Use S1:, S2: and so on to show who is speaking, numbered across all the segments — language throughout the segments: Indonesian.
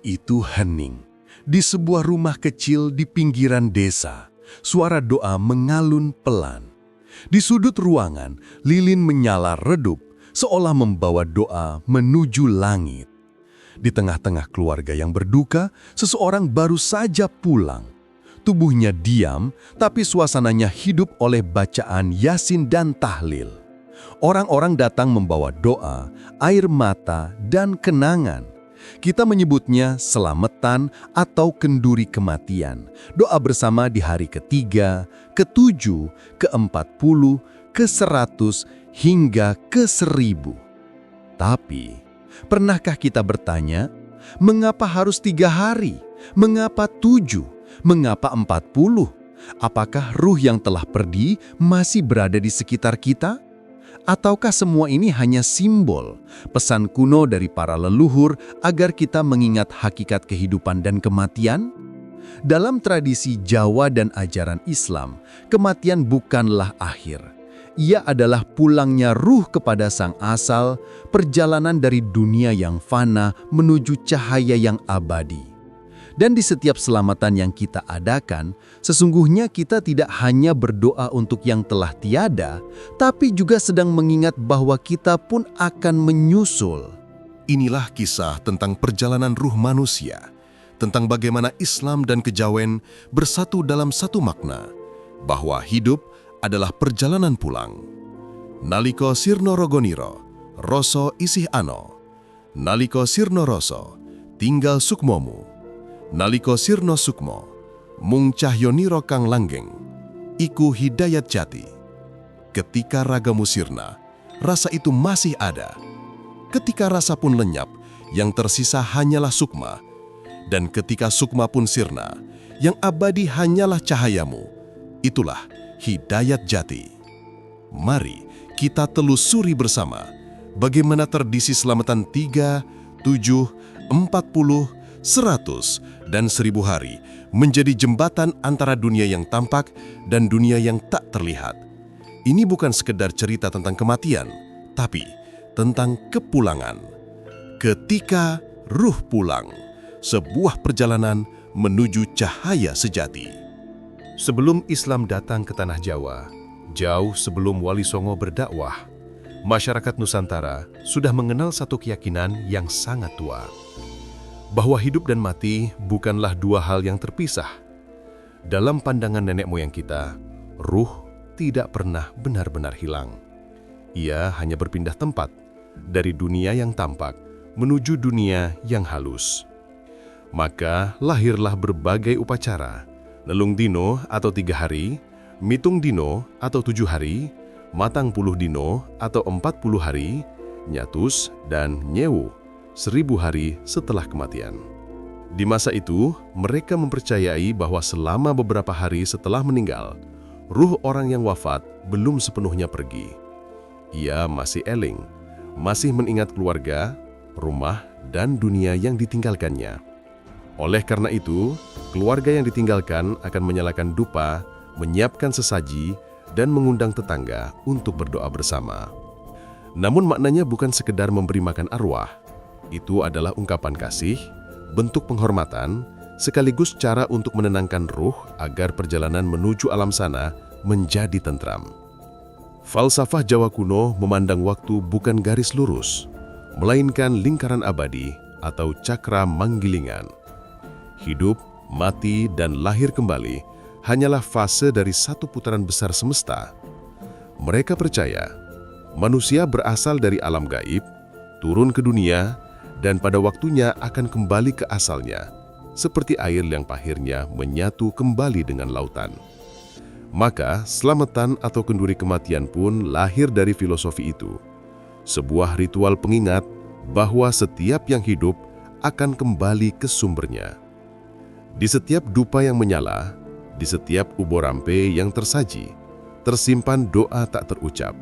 S1: itu hening. Di sebuah rumah kecil di pinggiran desa, suara doa mengalun pelan. Di sudut ruangan, lilin menyala redup, seolah membawa doa menuju langit. Di tengah-tengah keluarga yang berduka, seseorang baru saja pulang. Tubuhnya diam, tapi suasananya hidup oleh bacaan Yasin dan tahlil. Orang-orang datang membawa doa, air mata, dan kenangan. Kita menyebutnya selamatan atau kenduri kematian. Doa bersama di hari ke-3, ke-7, ke-40, ke-100, hingga ke-1000. Tapi, pernahkah kita bertanya, mengapa harus 3 hari? Mengapa 7? Mengapa 40? Apakah ruh yang telah pergi masih berada di sekitar kita? Ataukah semua ini hanya simbol, pesan kuno dari para leluhur agar kita mengingat hakikat kehidupan dan kematian? Dalam tradisi Jawa dan ajaran Islam, kematian bukanlah akhir. Ia adalah pulangnya ruh kepada sang asal, perjalanan dari dunia yang fana menuju cahaya yang abadi. Dan di setiap selamatan yang kita adakan, sesungguhnya kita tidak hanya berdoa untuk yang telah tiada, tapi juga sedang mengingat bahwa kita pun akan menyusul.
S2: Inilah kisah tentang perjalanan ruh manusia, tentang bagaimana Islam dan kejawen bersatu dalam satu makna, bahwa hidup adalah perjalanan pulang. Naliko sirno rogoniro, roso isih ano. Naliko sirno roso, tinggal sukmomu. Naliko sirno sukmo, mung cahyoniro kang langgeng, iku hidayat jati. Ketika ragamu sirna, rasa itu masih ada. Ketika rasa pun lenyap, yang tersisa hanyalah sukma. Dan ketika sukma pun sirna, yang abadi hanyalah cahayamu. Itulah hidayat jati. Mari kita telusuri bersama bagaimana tradisi selamatan 3, 7, 40, 100, dan 1000 hari menjadi jembatan antara dunia yang tampak dan dunia yang tak terlihat. Ini bukan sekedar cerita tentang kematian, tapi tentang kepulangan. Ketika ruh pulang, sebuah perjalanan menuju cahaya sejati. Sebelum Islam datang ke tanah Jawa, jauh sebelum Wali Songo berdakwah, masyarakat Nusantara sudah mengenal satu keyakinan yang sangat tua, bahwa hidup dan mati bukanlah dua hal yang terpisah. Dalam pandangan nenek moyang kita, ruh tidak pernah benar-benar hilang. Ia hanya berpindah tempat dari dunia yang tampak menuju dunia yang halus. Maka lahirlah berbagai upacara, Nelung Dino atau 3 hari, Mitung Dino atau 7 hari, Matang Puluh Dino atau 40 hari, Nyatus dan Nyewu 1000 hari setelah kematian. Di masa itu, mereka mempercayai bahwa selama beberapa hari setelah meninggal, ruh orang yang wafat belum sepenuhnya pergi. Ia masih eling, masih mengingat keluarga, rumah, dan dunia yang ditinggalkannya. Oleh karena itu, keluarga yang ditinggalkan akan menyalakan dupa, menyiapkan sesaji, dan mengundang tetangga untuk berdoa bersama. Namun maknanya bukan sekedar memberi makan arwah. Itu adalah ungkapan kasih, bentuk penghormatan, sekaligus cara untuk menenangkan ruh agar perjalanan menuju alam sana menjadi tentram. Falsafah Jawa kuno memandang waktu bukan garis lurus, melainkan lingkaran abadi atau cakra manggilingan. Hidup, mati, dan lahir kembali hanyalah fase dari satu putaran besar semesta. Mereka percaya manusia berasal dari alam gaib, turun ke dunia, dan pada waktunya akan kembali ke asalnya, seperti air yang pahirnya menyatu kembali dengan lautan. Maka, selamatan atau kenduri kematian pun lahir dari filosofi itu. Sebuah ritual pengingat bahwa setiap yang hidup akan kembali ke sumbernya. Di setiap dupa yang menyala, di setiap ubor rampe yang tersaji, tersimpan doa tak terucap.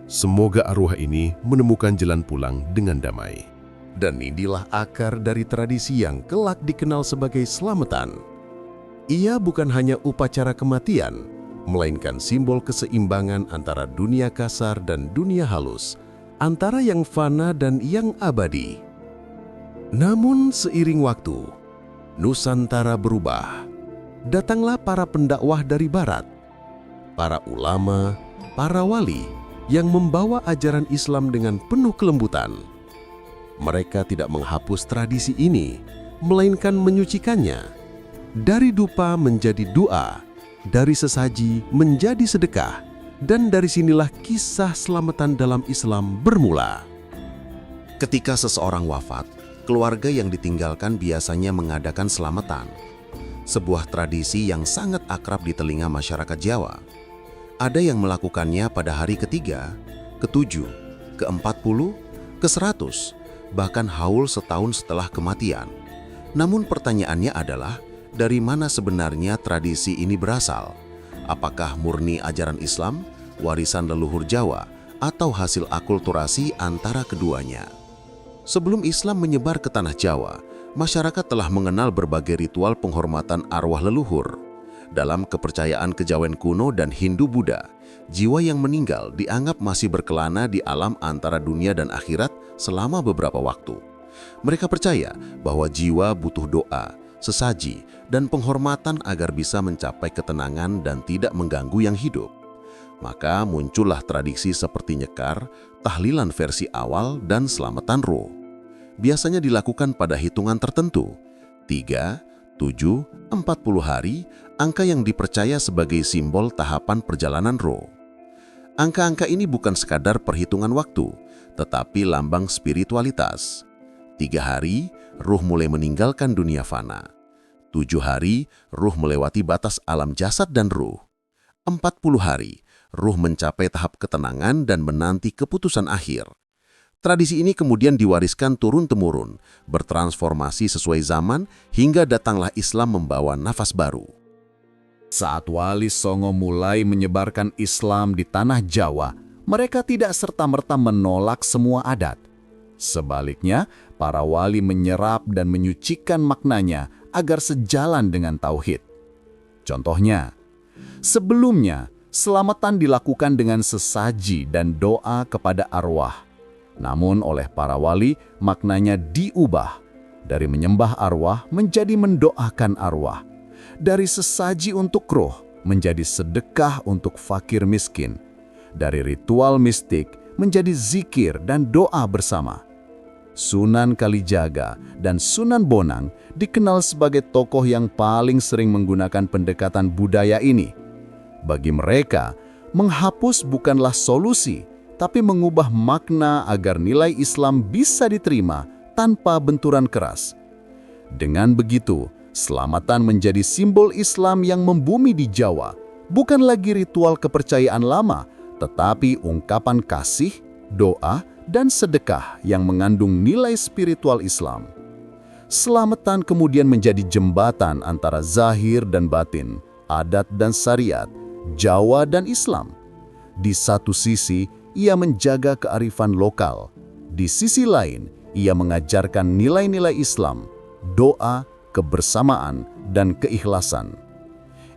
S2: Semoga arwah ini menemukan jalan pulang dengan damai. Dan inilah akar dari tradisi yang kelak dikenal sebagai selamatan. Ia bukan hanya upacara kematian, melainkan simbol keseimbangan antara dunia kasar dan dunia halus, antara yang fana dan yang abadi.
S3: Namun seiring waktu, Nusantara berubah. Datanglah para pendakwah dari barat, para ulama, para wali yang membawa ajaran Islam dengan penuh kelembutan. Mereka tidak menghapus tradisi ini, melainkan menyucikannya. Dari dupa menjadi doa, dari sesaji menjadi sedekah, dan dari sinilah kisah selamatan dalam Islam bermula.
S4: Ketika seseorang wafat, keluarga yang ditinggalkan biasanya mengadakan selamatan. Sebuah tradisi yang sangat akrab di telinga masyarakat Jawa. Ada yang melakukannya pada hari ketiga, ke-7, ke-40, ke-100, bahkan haul setahun setelah kematian. Namun pertanyaannya adalah, dari mana sebenarnya tradisi ini berasal? Apakah murni ajaran Islam, warisan leluhur Jawa, atau hasil akulturasi antara keduanya? Sebelum Islam menyebar ke tanah Jawa, masyarakat telah mengenal berbagai ritual penghormatan arwah leluhur. Dalam kepercayaan kejawen kuno dan Hindu-Buddha, jiwa yang meninggal dianggap masih berkelana di alam antara dunia dan akhirat selama beberapa waktu. Mereka percaya bahwa jiwa butuh doa, sesaji, dan penghormatan agar bisa mencapai ketenangan dan tidak mengganggu yang hidup. Maka muncullah tradisi seperti nyekar, tahlilan versi awal, dan selamatan roh. Biasanya dilakukan pada hitungan tertentu, 3, 7, 40 hari, angka yang dipercaya sebagai simbol tahapan perjalanan roh. Angka-angka ini bukan sekadar perhitungan waktu, tetapi lambang spiritualitas. 3 hari, ruh mulai meninggalkan dunia fana. 7 hari, ruh melewati batas alam jasad dan ruh. 40 hari, ruh mencapai tahap ketenangan dan menanti keputusan akhir. Tradisi ini kemudian diwariskan turun-temurun, bertransformasi sesuai zaman, hingga datanglah Islam membawa nafas baru.
S1: Saat Wali Songo mulai menyebarkan Islam di tanah Jawa, mereka tidak serta-merta menolak semua adat. Sebaliknya, para wali menyerap dan menyucikan maknanya agar sejalan dengan tauhid. Contohnya, sebelumnya, selamatan dilakukan dengan sesaji dan doa kepada arwah. Namun oleh para wali, maknanya diubah. Dari menyembah arwah menjadi mendoakan arwah. Dari sesaji untuk roh menjadi sedekah untuk fakir miskin. Dari ritual mistik menjadi zikir dan doa bersama. Sunan Kalijaga dan Sunan Bonang dikenal sebagai tokoh yang paling sering menggunakan pendekatan budaya ini. Bagi mereka, menghapus bukanlah solusi, tapi mengubah makna agar nilai Islam bisa diterima tanpa benturan keras. Dengan begitu, selamatan menjadi simbol Islam yang membumi di Jawa, bukan lagi ritual kepercayaan lama, tetapi ungkapan kasih, doa, dan sedekah yang mengandung nilai spiritual Islam. Selamatan kemudian menjadi jembatan antara zahir dan batin, adat dan syariat, Jawa dan Islam. Di satu sisi, ia menjaga kearifan lokal. Di sisi lain, ia mengajarkan nilai-nilai Islam, doa, kebersamaan, dan keikhlasan.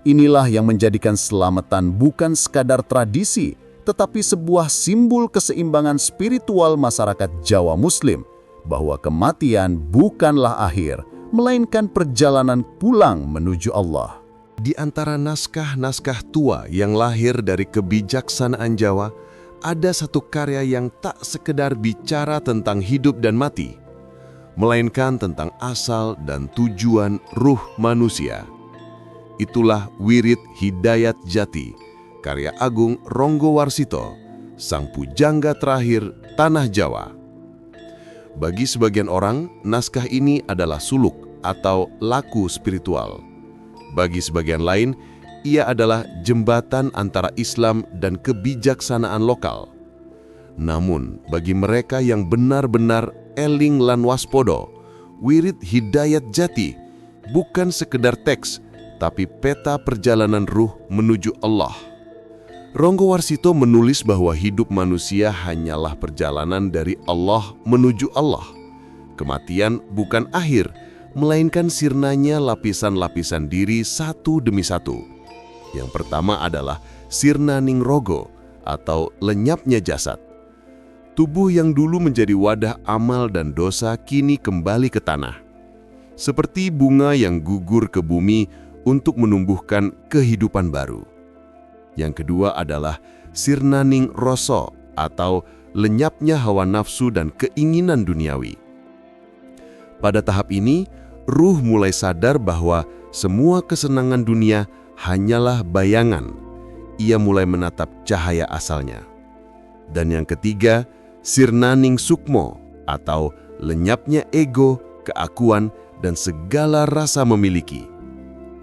S1: Inilah yang menjadikan selamatan bukan sekadar tradisi, tetapi sebuah simbol keseimbangan spiritual masyarakat Jawa Muslim, bahwa kematian bukanlah akhir, melainkan perjalanan pulang menuju Allah.
S2: Di antara naskah-naskah tua yang lahir dari kebijaksanaan Jawa, ada satu karya yang tak sekedar bicara tentang hidup dan mati, melainkan tentang asal dan tujuan ruh manusia. Itulah Wirid Hidayat Jati, karya agung Ronggo Warsito, sang pujangga terakhir tanah Jawa. Bagi sebagian orang, naskah ini adalah suluk atau laku spiritual. Bagi sebagian lain, ia adalah jembatan antara Islam dan kebijaksanaan lokal. Namun, bagi mereka yang benar-benar eling lan waspodo, Wirid Hidayat Jati bukan sekedar teks, tapi peta perjalanan ruh menuju Allah. Ronggo Warsito menulis bahwa hidup manusia hanyalah perjalanan dari Allah menuju Allah. Kematian bukan akhir, melainkan sirnanya lapisan-lapisan diri satu demi satu. Yang pertama adalah sirna ningrogo atau lenyapnya jasad.
S3: Tubuh yang dulu menjadi wadah amal dan dosa kini kembali ke tanah. Seperti bunga yang gugur ke bumi untuk menumbuhkan kehidupan baru. Yang kedua adalah sirnaning rasa atau lenyapnya hawa nafsu dan keinginan duniawi. Pada tahap ini, ruh mulai sadar bahwa semua kesenangan dunia hanyalah bayangan. Ia mulai menatap cahaya asalnya. Dan yang ketiga, sirnaning sukmo atau lenyapnya ego, keakuan, dan segala rasa memiliki.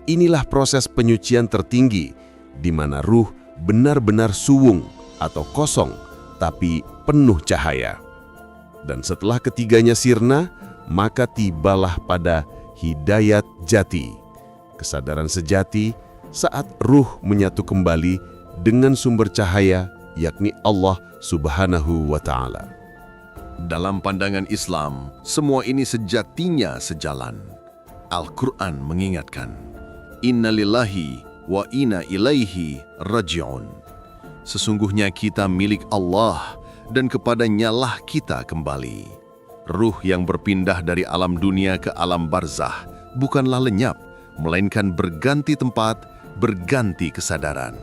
S3: Inilah proses penyucian tertinggi di mana ruh benar-benar suwung atau kosong tapi penuh cahaya. Dan setelah ketiganya sirna, maka tibalah pada hidayat jati, kesadaran sejati saat ruh menyatu kembali dengan sumber cahaya yakni Allah Subhanahu wa Ta'ala.
S2: Dalam pandangan Islam, semua ini sejatinya sejalan. Al-Quran mengingatkan, Inna lillahi wa inna ilaihi raji'un. Sesungguhnya kita milik Allah dan kepadanya-lah kita kembali. Ruh yang berpindah dari alam dunia ke alam barzah bukanlah lenyap, melainkan berganti tempat, berganti kesadaran.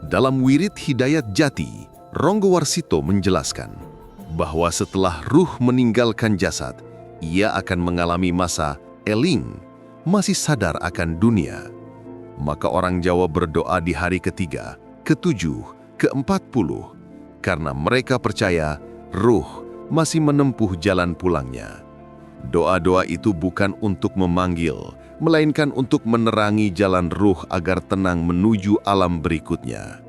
S2: Dalam wirid Hidayat Jati, Ronggo Warsito menjelaskan bahwa setelah ruh meninggalkan jasad, ia akan mengalami masa eling, masih sadar akan dunia. Maka orang Jawa berdoa di hari ketiga, ketujuh, ke-40, karena mereka percaya ruh masih menempuh jalan pulangnya. Doa-doa itu bukan untuk memanggil, melainkan untuk menerangi jalan ruh agar tenang menuju alam berikutnya.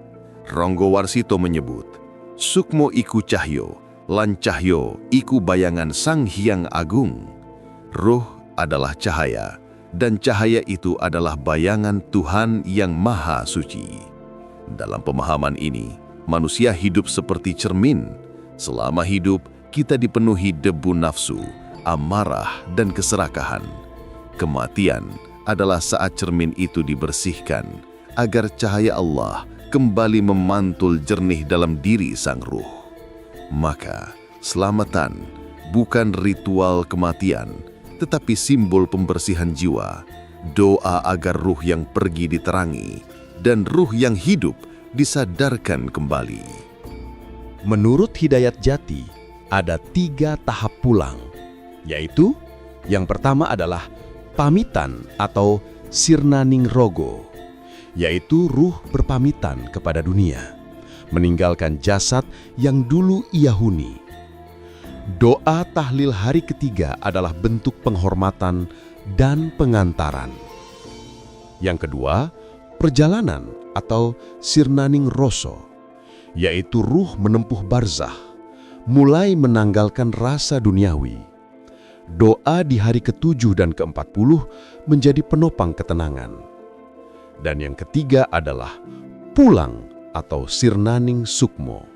S2: Ronggo Warsito menyebut, Sukmo iku cahyo, lan cahyo iku bayangan Sang Hyang Agung. Ruh adalah cahaya, dan cahaya itu adalah bayangan Tuhan yang Maha Suci. Dalam pemahaman ini, manusia hidup seperti cermin. Selama hidup, kita dipenuhi debu nafsu, amarah, dan keserakahan. Kematian adalah saat cermin itu dibersihkan agar cahaya Allah kembali memantul jernih dalam diri sang ruh. Maka, selamatan bukan ritual kematian, tetapi simbol pembersihan jiwa, doa agar ruh yang pergi diterangi, dan ruh yang hidup disadarkan kembali.
S1: Menurut Hidayat Jati, ada 3 tahap pulang, yaitu yang pertama adalah pamitan atau sirnaning rogo, yaitu ruh berpamitan kepada dunia, meninggalkan jasad yang dulu ia huni. Doa tahlil hari ketiga adalah bentuk penghormatan dan pengantaran. Yang kedua, perjalanan atau sirnaning roso, yaitu ruh menempuh barzah, mulai menanggalkan rasa duniawi. Doa di hari ke-7 dan ke-40 menjadi penopang ketenangan. Dan yang ketiga adalah pulang atau sirnaning sukmo,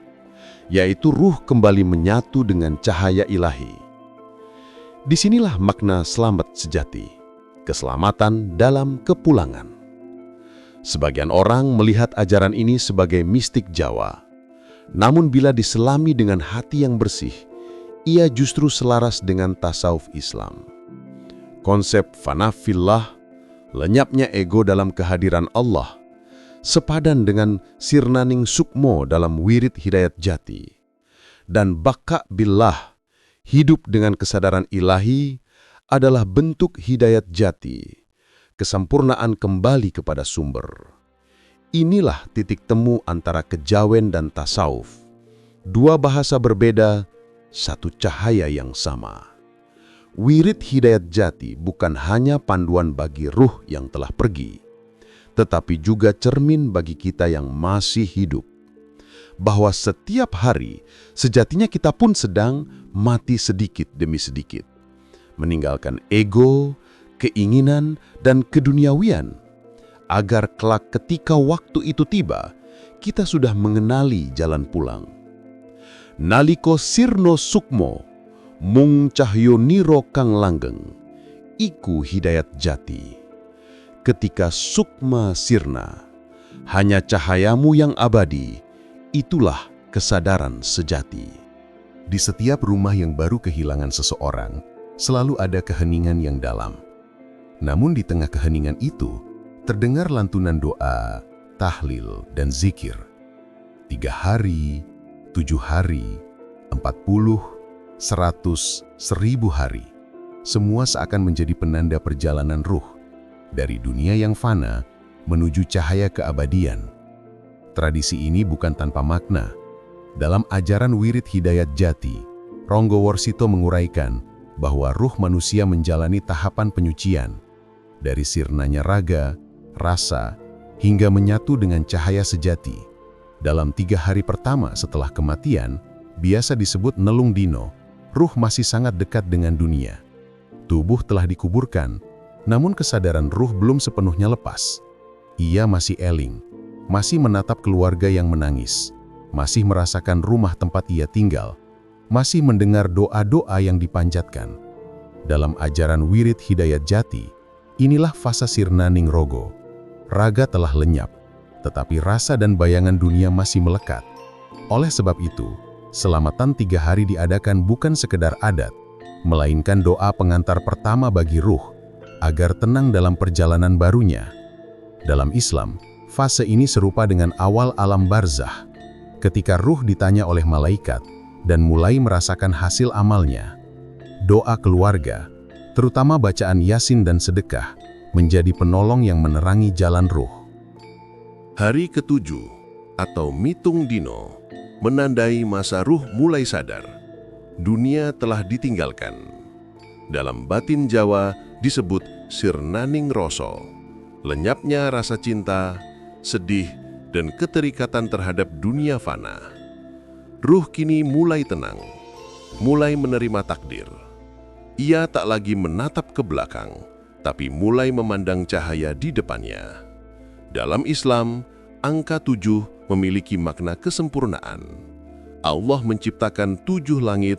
S1: yaitu ruh kembali menyatu dengan cahaya ilahi. Disinilah makna selamat sejati, keselamatan dalam kepulangan. Sebagian orang melihat ajaran ini sebagai mistik Jawa. Namun bila diselami dengan hati yang bersih, ia justru selaras dengan tasawuf Islam. Konsep fana fillah, lenyapnya ego dalam kehadiran Allah, sepadan dengan sirnaning sukmo dalam wirid Hidayat Jati. Dan baka billah, hidup dengan kesadaran ilahi, adalah bentuk Hidayat Jati, kesempurnaan kembali kepada sumber. Inilah titik temu antara kejawen dan tasawuf. 2 bahasa berbeda, satu cahaya yang sama. Wirid Hidayat Jati bukan hanya panduan bagi ruh yang telah pergi, tetapi juga cermin bagi kita yang masih hidup. Bahwa setiap hari, sejatinya kita pun sedang mati sedikit demi sedikit. Meninggalkan ego, keinginan, dan keduniawian, agar kelak ketika waktu itu tiba, kita sudah mengenali jalan pulang. Naliko sirno sukmo, mung cahyo niro kang langgeng, iku Hidayat Jati. Ketika sukma sirna, hanya cahayamu yang abadi, itulah kesadaran sejati.
S3: Di setiap rumah yang baru kehilangan seseorang, selalu ada keheningan yang dalam. Namun di tengah keheningan itu, terdengar lantunan doa, tahlil, dan zikir. 3 hari, 7 hari, 40, 100, 1000 hari. Semua seakan menjadi penanda perjalanan ruh dari dunia yang fana menuju cahaya keabadian. Tradisi ini bukan tanpa makna. Dalam ajaran Wirid Hidayat Jati, Ronggo Worsito menguraikan bahwa ruh manusia menjalani tahapan penyucian dari sirnanya raga, rasa, hingga menyatu dengan cahaya sejati. Dalam 3 hari pertama setelah kematian, biasa disebut Nelung Dino, ruh masih sangat dekat dengan dunia. Tubuh telah dikuburkan, namun kesadaran ruh belum sepenuhnya lepas. Ia masih eling, masih menatap keluarga yang menangis, masih merasakan rumah tempat ia tinggal, masih mendengar doa-doa yang dipanjatkan. Dalam ajaran Wirid Hidayat Jati, inilah fase sirna ningrogo. Raga telah lenyap, tetapi rasa dan bayangan dunia masih melekat. Oleh sebab itu, selamatan 3 hari diadakan bukan sekedar adat, melainkan doa pengantar pertama bagi ruh, agar tenang dalam perjalanan barunya. Dalam Islam, fase ini serupa dengan awal alam barzah, ketika ruh ditanya oleh malaikat dan mulai merasakan hasil amalnya. Doa keluarga, terutama bacaan Yasin dan sedekah, menjadi penolong yang menerangi jalan ruh.
S2: Hari ke-7 atau Mitung Dino menandai masa ruh mulai sadar. Dunia telah ditinggalkan. Dalam batin Jawa disebut sirnaning roso. Lenyapnya rasa cinta, sedih, dan keterikatan terhadap dunia fana. Ruh kini mulai tenang, mulai menerima takdir. Ia tak lagi menatap ke belakang, tapi mulai memandang cahaya di depannya. Dalam Islam, angka 7 memiliki makna kesempurnaan. Allah menciptakan 7 langit,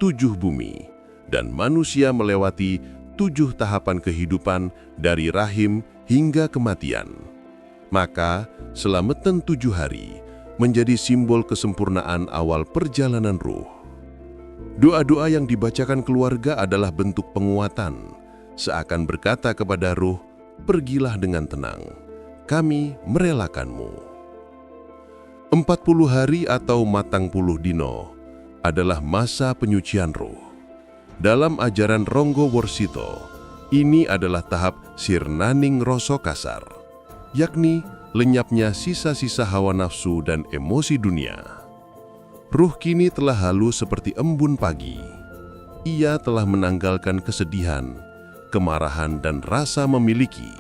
S2: 7 bumi, dan manusia melewati 7 tahapan kehidupan dari rahim hingga kematian. Maka, selamatan 7 hari menjadi simbol kesempurnaan awal perjalanan ruh. Doa-doa yang dibacakan keluarga adalah bentuk penguatan, seakan berkata kepada ruh, "Pergilah dengan tenang, kami merelakanmu." 40 hari atau matang puluh dino adalah masa penyucian ruh. Dalam ajaran Ronggo Worsito, ini adalah tahap sirnaning roso kasar, yakni lenyapnya sisa-sisa hawa nafsu dan emosi dunia. Ruh kini telah halus seperti embun pagi. Ia telah menanggalkan kesedihan, kemarahan, dan rasa memiliki.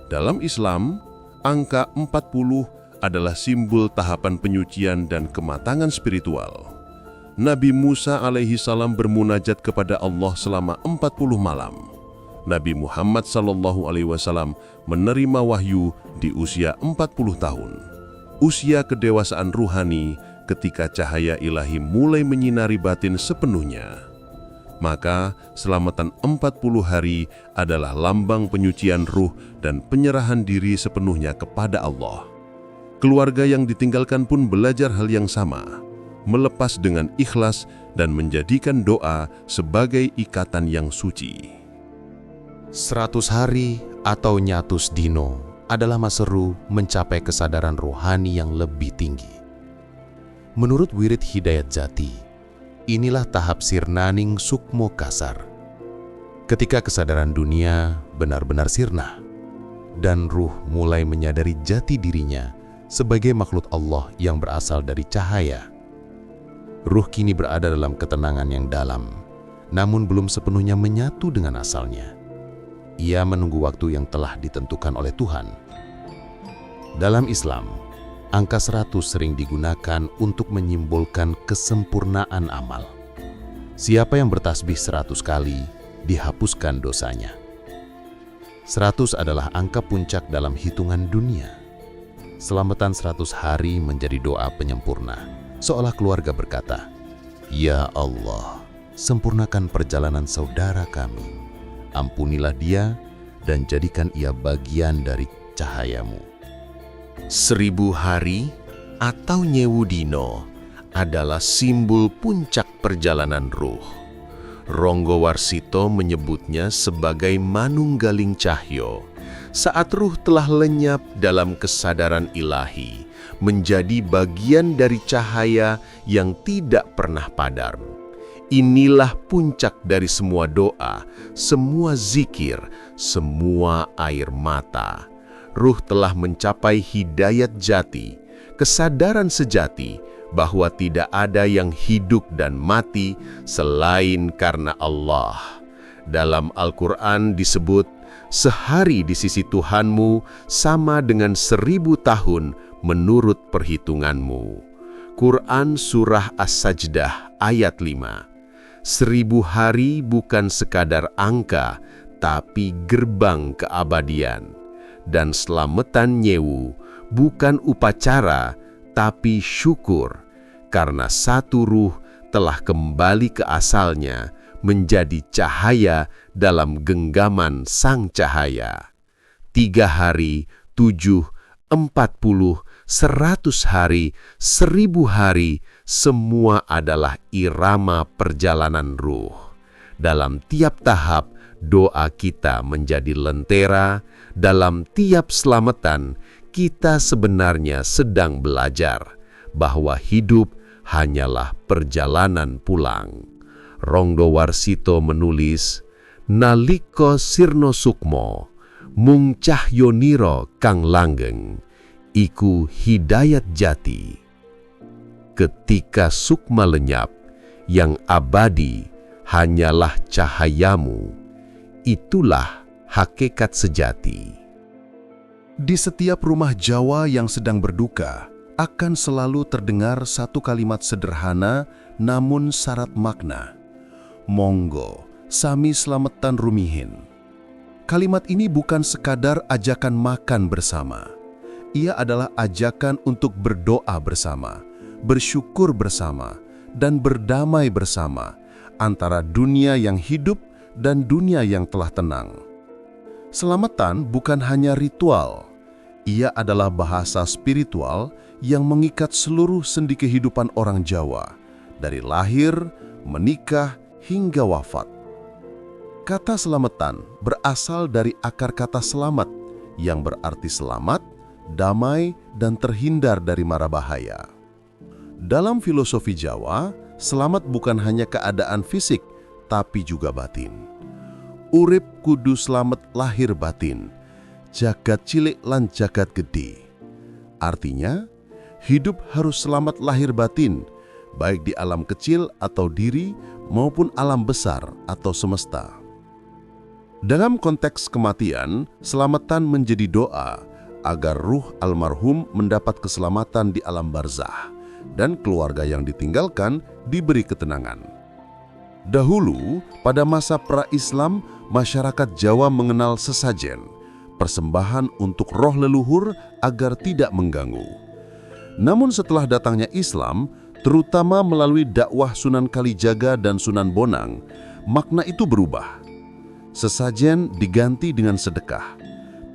S2: Dalam Islam, angka 40 adalah simbol tahapan penyucian dan kematangan spiritual. Nabi Musa alaihi salam bermunajat kepada Allah selama 40 malam. Nabi Muhammad sallallahu alaihi wasallam menerima wahyu di usia 40 tahun. Usia kedewasaan ruhani ketika cahaya ilahi mulai menyinari batin sepenuhnya. Maka selamatan 40 hari adalah lambang penyucian ruh dan penyerahan diri sepenuhnya kepada Allah. Keluarga yang ditinggalkan pun belajar hal yang sama, melepas dengan ikhlas dan menjadikan doa sebagai ikatan yang suci.
S3: 100 hari atau nyatus dino adalah maseru mencapai kesadaran rohani yang lebih tinggi. Menurut Wirid Hidayat Jati, inilah tahap sirnaning sukmo kasar. Ketika kesadaran dunia benar-benar sirna, dan ruh mulai menyadari jati dirinya sebagai makhluk Allah yang berasal dari cahaya. Ruh kini berada dalam ketenangan yang dalam, namun belum sepenuhnya menyatu dengan asalnya. Ia menunggu waktu yang telah ditentukan oleh Tuhan. Dalam Islam, angka 100 sering digunakan untuk menyimbolkan kesempurnaan amal. Siapa yang bertasbih 100 kali, dihapuskan dosanya. 100 adalah angka puncak dalam hitungan dunia. Selamatan 100 hari menjadi doa penyempurna, seolah keluarga berkata, "Ya Allah, sempurnakan perjalanan saudara kami. Ampunilah dia dan jadikan ia bagian dari cahayamu."
S5: 1000 hari atau nyewu dino
S3: adalah simbol puncak perjalanan ruh. Ronggo Warsito menyebutnya sebagai manunggaling cahyo. Saat ruh telah lenyap dalam kesadaran ilahi, menjadi bagian dari cahaya yang tidak pernah padam. Inilah puncak dari semua doa, semua zikir, semua air mata. Ruh telah mencapai hidayat jati, kesadaran sejati bahwa tidak ada yang hidup dan mati selain karena Allah. Dalam Al-Quran disebut, sehari di sisi Tuhanmu sama dengan 1000 tahun menurut perhitunganmu. Quran Surah As-Sajdah ayat 5. 1000 hari bukan sekadar angka, tapi gerbang keabadian. Dan selamatan nyewu bukan upacara, tapi syukur, karena satu ruh telah kembali ke asalnya, menjadi cahaya dalam genggaman sang cahaya. 3 hari, 7, 40, 100 hari, 1000 hari, semua adalah irama perjalanan ruh. Dalam tiap tahap, doa kita menjadi lentera. Dalam tiap selamatan, kita sebenarnya sedang belajar bahwa hidup hanyalah perjalanan pulang. Ronggo Warsito menulis, nalika sirna sukma, mung cahyoniro kang langgeng, iku hidayat jati. Ketika sukma lenyap, yang abadi hanyalah cahayamu. Itulah hakikat sejati.
S1: Di setiap rumah Jawa yang sedang berduka, akan selalu terdengar satu kalimat sederhana namun syarat makna. Monggo, sami slametan rumihin. Kalimat ini bukan sekadar ajakan makan bersama. Ia adalah ajakan untuk berdoa bersama, bersyukur bersama, dan berdamai bersama antara dunia yang hidup dan dunia yang telah tenang. Selamatan bukan hanya ritual. Ia adalah bahasa spiritual yang mengikat seluruh sendi kehidupan orang Jawa, dari lahir, menikah, hingga wafat. Kata selamatan berasal dari akar kata selamat, yang berarti selamat, damai, dan terhindar dari mara bahaya. Dalam filosofi Jawa, selamat bukan hanya keadaan fisik, tapi juga batin. Urip kudu slamet lahir batin, jagat cilik lan jagat gede. Artinya, hidup harus selamat lahir batin, baik di alam kecil atau diri maupun alam besar atau semesta. Dalam konteks kematian, selamatan menjadi doa agar ruh almarhum mendapat keselamatan di alam barzah dan keluarga yang ditinggalkan diberi ketenangan. Dahulu, pada masa pra-Islam, masyarakat Jawa mengenal sesajen, persembahan untuk roh leluhur agar tidak mengganggu. Namun setelah datangnya Islam, terutama melalui dakwah Sunan Kalijaga dan Sunan Bonang, makna itu berubah. Sesajen diganti dengan sedekah,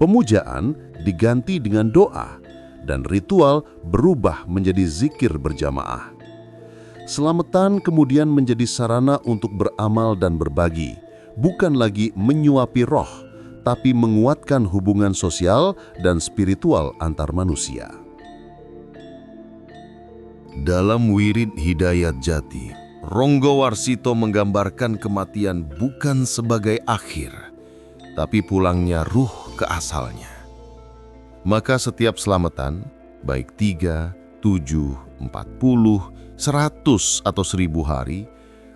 S1: pemujaan diganti dengan doa, dan ritual berubah menjadi zikir berjamaah. Selamatan kemudian menjadi sarana untuk beramal dan berbagi, bukan lagi menyuapi roh, tapi menguatkan hubungan sosial dan spiritual antar manusia.
S2: Dalam wirid Hidayat Jati, Ronggo Warsito menggambarkan kematian bukan sebagai akhir, tapi pulangnya ruh ke asalnya. Maka setiap selamatan, baik 3, 7, 40, 100 atau 1000 hari,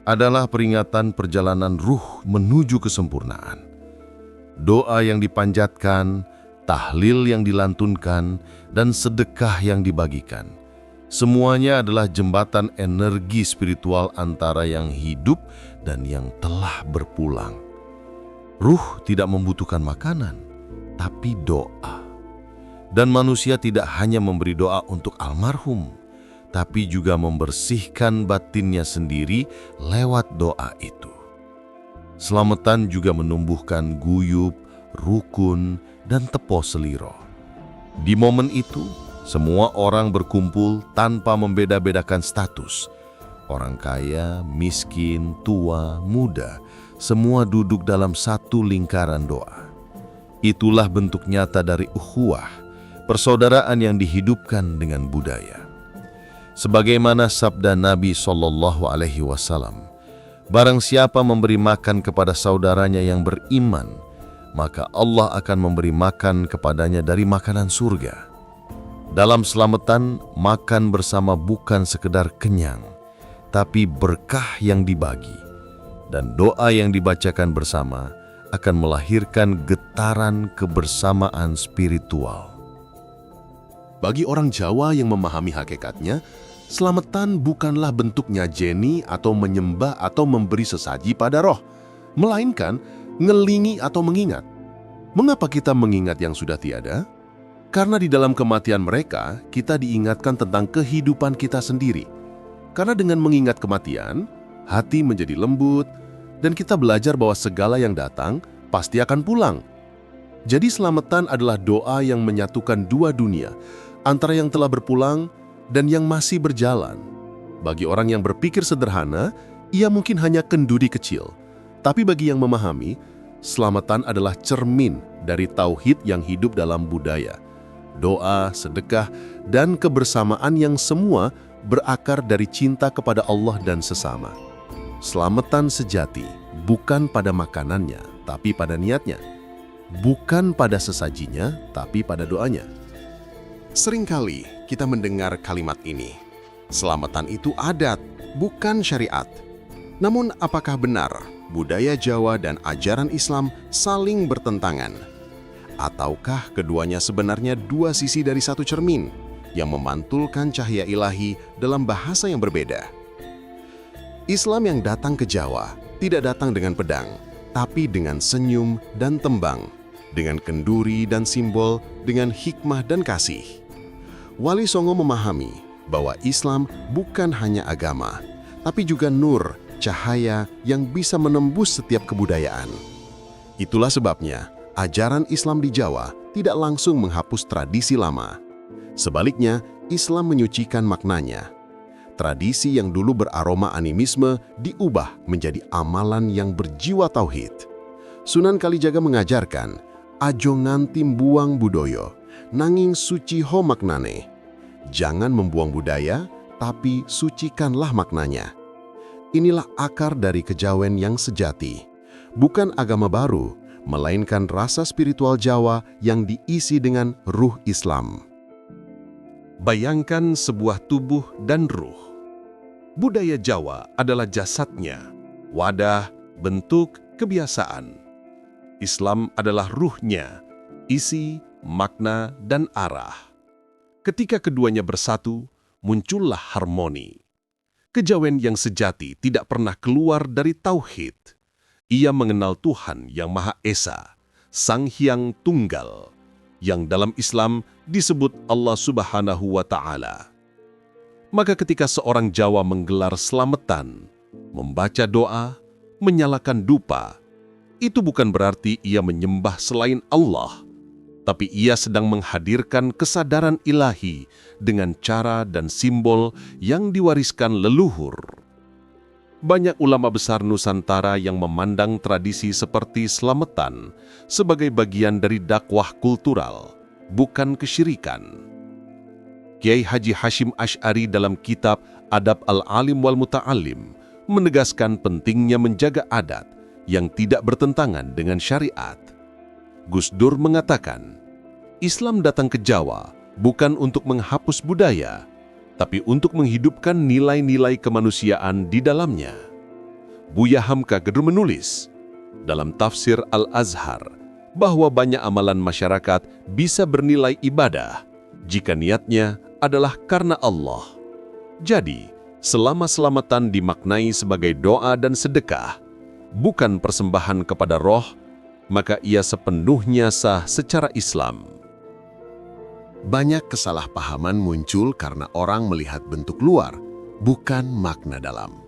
S2: adalah peringatan perjalanan ruh menuju kesempurnaan. Doa yang dipanjatkan, tahlil yang dilantunkan, dan sedekah yang dibagikan. Semuanya adalah jembatan energi spiritual antara yang hidup dan yang telah berpulang. Ruh tidak membutuhkan makanan, tapi doa. Dan manusia tidak hanya memberi doa untuk almarhum, tapi juga membersihkan batinnya sendiri lewat doa itu. Selamatan juga menumbuhkan guyub, rukun, dan tepo seliro. Di momen itu, Semua orang berkumpul tanpa membeda-bedakan status. Orang kaya, miskin, tua, muda, semua duduk dalam satu lingkaran doa. Itulah bentuk nyata dari ukhuwah, persaudaraan yang dihidupkan dengan budaya. Sebagaimana sabda Nabi SAW, barang siapa memberi makan kepada saudaranya yang beriman, maka Allah akan memberi makan kepadanya dari makanan surga. Dalam selamatan, makan bersama bukan sekedar kenyang, tapi berkah yang dibagi. Dan doa yang dibacakan bersama akan melahirkan getaran kebersamaan spiritual.
S3: Bagi orang Jawa yang memahami hakikatnya, selamatan bukanlah bentuk nyajeni atau menyembah atau memberi sesaji pada roh, melainkan ngelingi atau mengingat. Mengapa kita mengingat yang sudah tiada? Karena di dalam kematian mereka, kita diingatkan tentang kehidupan kita sendiri. Karena dengan mengingat kematian, hati menjadi lembut, dan kita belajar bahwa segala yang datang pasti akan pulang. Jadi selamatan adalah doa yang menyatukan dua dunia, antara yang telah berpulang dan yang masih berjalan. Bagi orang yang berpikir sederhana, ia mungkin hanya kenduri kecil. Tapi bagi yang memahami, selamatan adalah cermin dari tauhid yang hidup dalam budaya. Doa, sedekah, dan kebersamaan yang semua berakar dari cinta kepada Allah dan sesama. Selamatan sejati bukan pada makanannya, tapi pada niatnya. Bukan pada sesajinya, tapi pada doanya. Seringkali kita mendengar kalimat ini, selamatan itu adat, bukan syariat. Namun apakah benar budaya Jawa dan ajaran Islam saling bertentangan? Ataukah keduanya sebenarnya dua sisi dari satu cermin yang memantulkan cahaya ilahi dalam bahasa yang berbeda? Islam yang datang ke Jawa tidak datang dengan pedang, tapi dengan senyum dan tembang, dengan kenduri dan simbol, dengan hikmah dan kasih. Wali Songo memahami bahwa Islam bukan hanya agama, tapi juga nur, cahaya yang bisa menembus setiap kebudayaan. Itulah sebabnya ajaran Islam di Jawa tidak langsung menghapus tradisi lama. Sebaliknya, Islam menyucikan maknanya. Tradisi yang dulu beraroma animisme diubah menjadi amalan yang berjiwa tauhid. Sunan Kalijaga mengajarkan, ajo ngantim buang budoyo, nanging suci ho maknane. Jangan membuang budaya, tapi sucikanlah maknanya. Inilah akar dari kejawen yang sejati. Bukan agama baru, melainkan rasa spiritual Jawa yang diisi dengan ruh Islam. Bayangkan sebuah tubuh dan ruh. Budaya Jawa adalah jasadnya, wadah, bentuk, kebiasaan. Islam adalah ruhnya, isi, makna, dan arah. Ketika keduanya bersatu, muncullah harmoni. Kejawen yang sejati tidak pernah keluar dari tauhid. Ia mengenal Tuhan yang Maha Esa, Sang Hyang Tunggal, yang dalam Islam disebut Allah Subhanahu wa Ta'ala. Maka ketika seorang Jawa menggelar selamatan, membaca doa, menyalakan dupa, itu bukan berarti ia menyembah selain Allah, tapi ia sedang menghadirkan kesadaran ilahi dengan cara dan simbol yang diwariskan leluhur. Banyak ulama besar Nusantara yang memandang tradisi seperti selamatan sebagai bagian dari dakwah kultural, bukan kesyirikan. Kiai Haji Hashim Asy'ari dalam kitab Adab Al-Alim wal Muta'allim menegaskan pentingnya menjaga adat yang tidak bertentangan dengan syariat. Gus Dur mengatakan, Islam datang ke Jawa bukan untuk menghapus budaya, tapi untuk menghidupkan nilai-nilai kemanusiaan di dalamnya. Buya Hamka Gedru menulis dalam tafsir Al-Azhar bahwa banyak amalan masyarakat bisa bernilai ibadah jika niatnya adalah karena Allah. Jadi, selama selamatan dimaknai sebagai doa dan sedekah, bukan persembahan kepada roh, maka ia sepenuhnya sah secara Islam. Banyak kesalahpahaman muncul karena orang melihat bentuk luar, bukan makna dalam.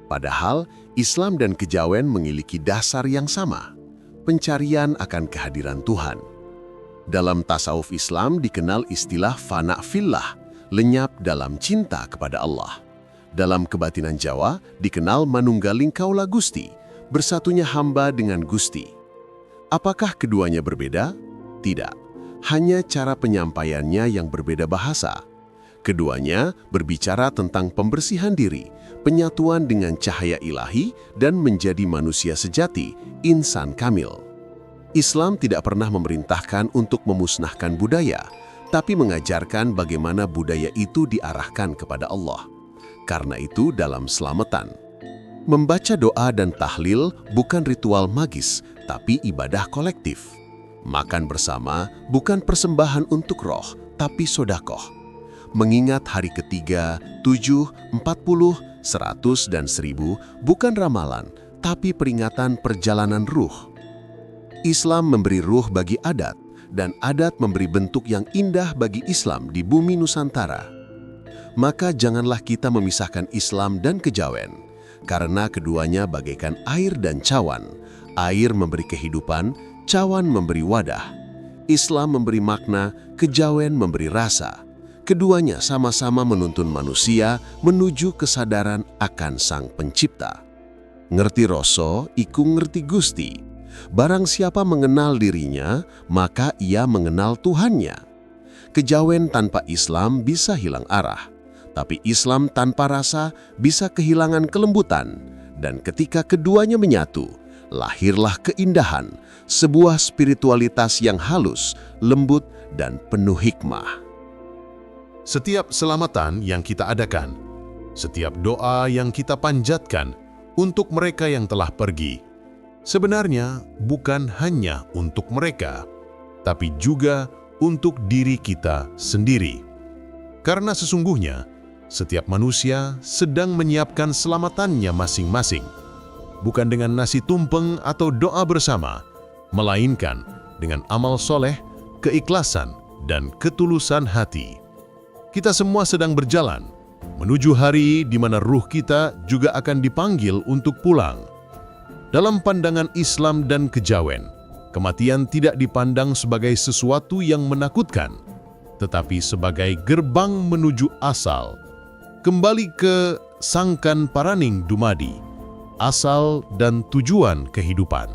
S3: Padahal, Islam dan kejawen memiliki dasar yang sama, pencarian akan kehadiran Tuhan. Dalam tasawuf Islam dikenal istilah fana fillah, lenyap dalam cinta kepada Allah. Dalam kebatinan Jawa dikenal manunggaling kaula Gusti, bersatunya hamba dengan Gusti. Apakah keduanya berbeda? Tidak, hanya cara penyampaiannya yang berbeda bahasa. Keduanya berbicara tentang pembersihan diri, penyatuan dengan cahaya ilahi, dan menjadi manusia sejati, insan kamil. Islam tidak pernah memerintahkan untuk memusnahkan budaya, tapi mengajarkan bagaimana budaya itu diarahkan kepada Allah. Karena itu dalam selamatan, membaca doa dan tahlil bukan ritual magis, tapi ibadah kolektif. Makan bersama bukan persembahan untuk roh, tapi sodakoh. Mengingat hari ketiga, 7, 40, 100, dan 1000 bukan ramalan, tapi peringatan perjalanan ruh. Islam memberi ruh bagi adat, dan adat memberi bentuk yang indah bagi Islam di bumi Nusantara. Maka janganlah kita memisahkan Islam dan kejawen, karena keduanya bagaikan air dan cawan. Air memberi kehidupan, cawan memberi wadah. Islam memberi makna, kejawen memberi rasa. Keduanya sama-sama menuntun manusia menuju kesadaran akan Sang Pencipta. Ngerti rasa, iku ngerti Gusti. Barang siapa mengenal dirinya, maka ia mengenal Tuhannya. Kejawen tanpa Islam bisa hilang arah, tapi Islam tanpa rasa bisa kehilangan kelembutan. Dan ketika keduanya menyatu, lahirlah keindahan, sebuah spiritualitas yang halus, lembut, dan penuh hikmah.
S2: Setiap selamatan yang kita adakan, setiap doa yang kita panjatkan untuk mereka yang telah pergi, sebenarnya bukan hanya untuk mereka, tapi juga untuk diri kita sendiri. Karena sesungguhnya, setiap manusia sedang menyiapkan selamatannya masing-masing, bukan dengan nasi tumpeng atau doa bersama, melainkan dengan amal soleh, keikhlasan, dan ketulusan hati. Kita semua sedang berjalan menuju hari di mana ruh kita juga akan dipanggil untuk pulang. Dalam pandangan Islam dan kejawen, kematian tidak dipandang sebagai sesuatu yang menakutkan, tetapi sebagai gerbang menuju asal. Kembali ke sangkan paraning dumadi, asal dan tujuan kehidupan.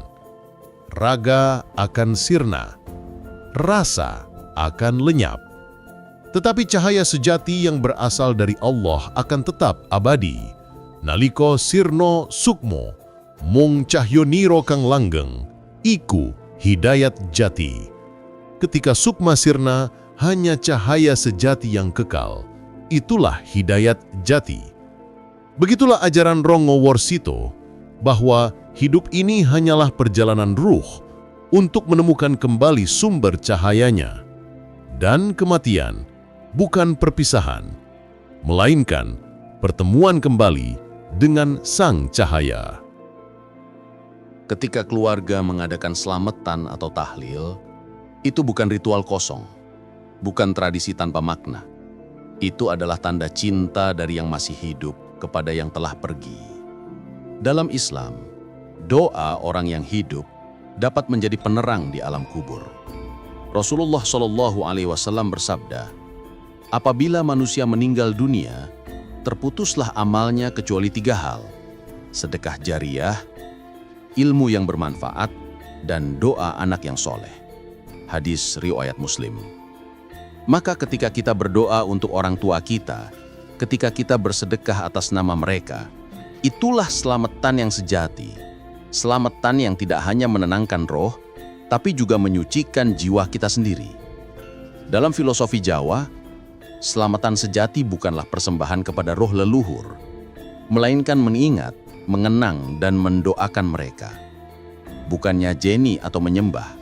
S2: Raga akan sirna, rasa akan lenyap. Tetapi cahaya sejati yang berasal dari Allah akan tetap abadi. Naliko sirno sukmo, mung cahyoniro kang langgeng, iku hidayat jati. Ketika sukma sirna hanya cahaya sejati yang kekal, itulah hidayat jati. Begitulah ajaran Rongo Worsito, bahwa hidup ini hanyalah perjalanan ruh untuk menemukan kembali sumber cahayanya. Dan kematian bukan perpisahan, melainkan pertemuan kembali dengan sang cahaya.
S5: Ketika keluarga mengadakan selamatan atau tahlil, itu bukan ritual kosong, bukan tradisi tanpa makna. Itu adalah tanda cinta dari yang masih hidup kepada yang telah pergi. Dalam Islam, doa orang yang hidup dapat menjadi penerang di alam kubur. Rasulullah SAW bersabda, apabila manusia meninggal dunia, terputuslah amalnya kecuali 3 hal: sedekah jariah, ilmu yang bermanfaat, dan doa anak yang soleh. Hadis riwayat Muslim. Maka ketika kita berdoa untuk orang tua kita, ketika kita bersedekah atas nama mereka, itulah selamatan yang sejati. Selamatan yang tidak hanya menenangkan roh, tapi juga menyucikan jiwa kita sendiri. Dalam filosofi Jawa, selamatan sejati bukanlah persembahan kepada roh leluhur, melainkan mengingat, mengenang, dan mendoakan mereka. Bukannya jeni atau menyembah.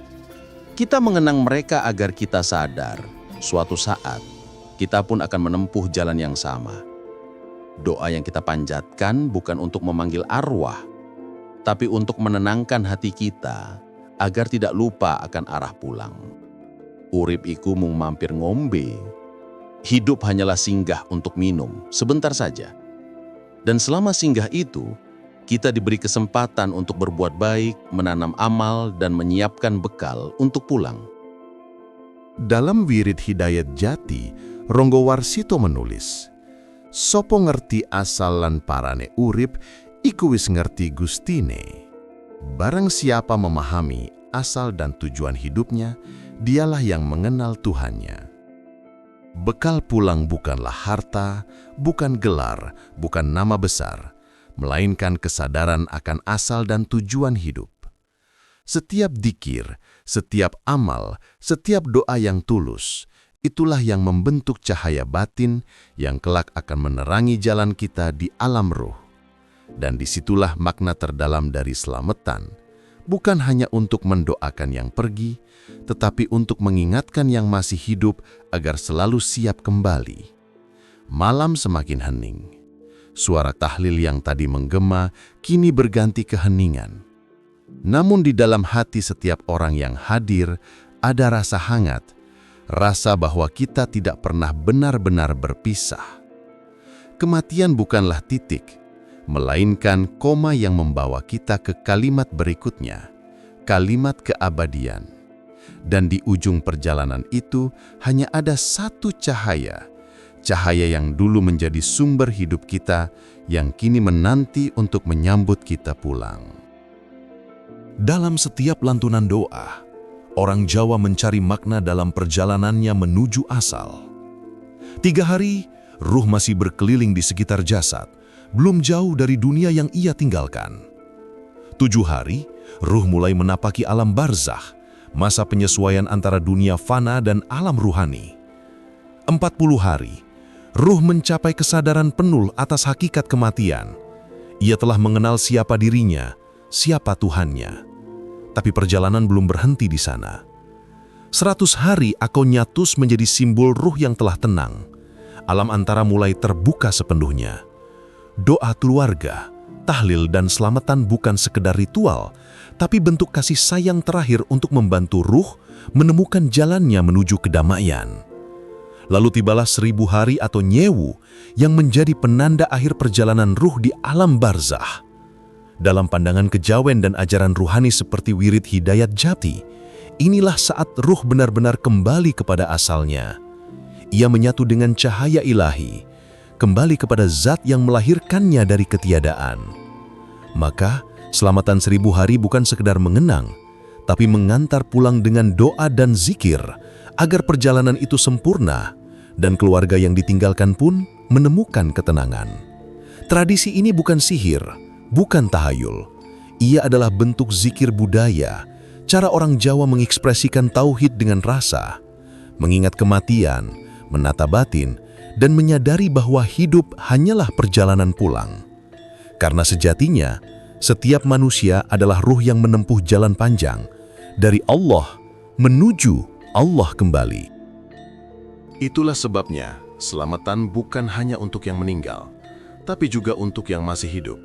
S5: Kita mengenang mereka agar kita sadar, suatu saat kita pun akan menempuh jalan yang sama. Doa yang kita panjatkan bukan untuk memanggil arwah, tapi untuk menenangkan hati kita agar tidak lupa akan arah pulang. Urip iku mung mampir ngombe. Hidup hanyalah singgah untuk minum, sebentar saja. Dan selama singgah itu, kita diberi kesempatan untuk berbuat baik, menanam amal, dan menyiapkan bekal untuk pulang.
S3: Dalam Wirid Hidayat Jati, Ronggo Warsito menulis, "Sopo ngerti asal lan parane urip, iku wis ngerti Gustine. Barang siapa memahami asal dan tujuan hidupnya, dialah yang mengenal Tuhannya." Bekal pulang bukanlah harta, bukan gelar, bukan nama besar, melainkan kesadaran akan asal dan tujuan hidup. Setiap dikir, setiap amal, setiap doa yang tulus, itulah yang membentuk cahaya batin yang kelak akan menerangi jalan kita di alam ruh. Dan disitulah makna terdalam dari selamatan, bukan hanya untuk mendoakan yang pergi, tetapi untuk mengingatkan yang masih hidup agar selalu siap kembali. Malam semakin hening. Suara tahlil yang tadi menggema kini berganti keheningan. Namun di dalam hati setiap orang yang hadir ada rasa hangat, rasa bahwa kita tidak pernah benar-benar berpisah. Kematian bukanlah titik, melainkan koma yang membawa kita ke kalimat berikutnya, kalimat keabadian. Dan di ujung perjalanan itu hanya ada satu cahaya, cahaya yang dulu menjadi sumber hidup kita, yang kini menanti untuk menyambut kita pulang.
S1: Dalam setiap lantunan doa, orang Jawa mencari makna dalam perjalanannya menuju asal. 3 hari, ruh masih berkeliling di sekitar jasad, belum jauh dari dunia yang ia tinggalkan. 7 hari, ruh mulai menapaki alam barzakh, masa penyesuaian antara dunia fana dan alam ruhani. 40 hari, ruh mencapai kesadaran penuh atas hakikat kematian. Ia telah mengenal siapa dirinya, siapa Tuhannya. Tapi perjalanan belum berhenti di sana. 100 hari Akonyatus menjadi simbol ruh yang telah tenang. Alam antara mulai terbuka sepenuhnya. Doa keluarga, tahlil dan selamatan bukan sekedar ritual, tapi bentuk kasih sayang terakhir untuk membantu ruh menemukan jalannya menuju kedamaian. Lalu tibalah 1000 hari atau nyewu yang menjadi penanda akhir perjalanan ruh di alam barzakh. Dalam pandangan kejawen dan ajaran ruhani seperti Wirid Hidayat Jati, inilah saat ruh benar-benar kembali kepada asalnya. Ia menyatu dengan cahaya ilahi, kembali kepada zat yang melahirkannya dari ketiadaan. Maka, selamatan 1000 hari bukan sekedar mengenang, tapi mengantar pulang dengan doa dan zikir, agar perjalanan itu sempurna, dan keluarga yang ditinggalkan pun menemukan ketenangan. Tradisi ini bukan sihir, bukan tahayul. Ia adalah bentuk zikir budaya, cara orang Jawa mengekspresikan tauhid dengan rasa, mengingat kematian, menata batin, dan menyadari bahwa hidup hanyalah perjalanan pulang. Karena sejatinya, setiap manusia adalah ruh yang menempuh jalan panjang, dari Allah menuju Allah kembali.
S2: Itulah sebabnya, selamatan bukan hanya untuk yang meninggal, tapi juga untuk yang masih hidup.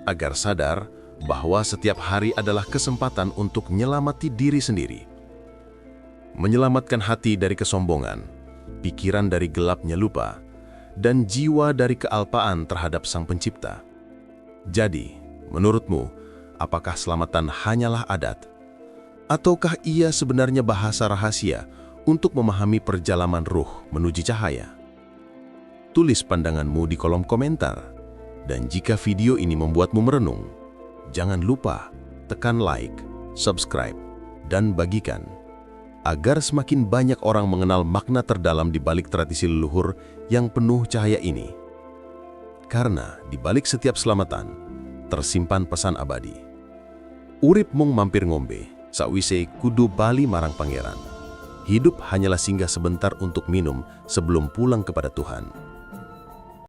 S2: Agar sadar bahwa setiap hari adalah kesempatan untuk menyelamati diri sendiri. Menyelamatkan hati dari kesombongan, pikiran dari gelapnya lupa, dan jiwa dari kealpaan terhadap Sang Pencipta. Jadi, menurutmu, apakah selamatan hanyalah adat? Ataukah ia sebenarnya bahasa rahasia untuk memahami perjalanan ruh menuju cahaya? Tulis pandanganmu di kolom komentar. Dan jika video ini membuatmu merenung, jangan lupa tekan like, subscribe, dan bagikan, agar semakin banyak orang mengenal makna terdalam di balik tradisi leluhur yang penuh cahaya ini. Karena di balik setiap selamatan, tersimpan pesan abadi. Urip mung mampir ngombe, sakwise kudu bali marang pangeran. Hidup hanyalah singgah sebentar untuk minum sebelum pulang kepada Tuhan.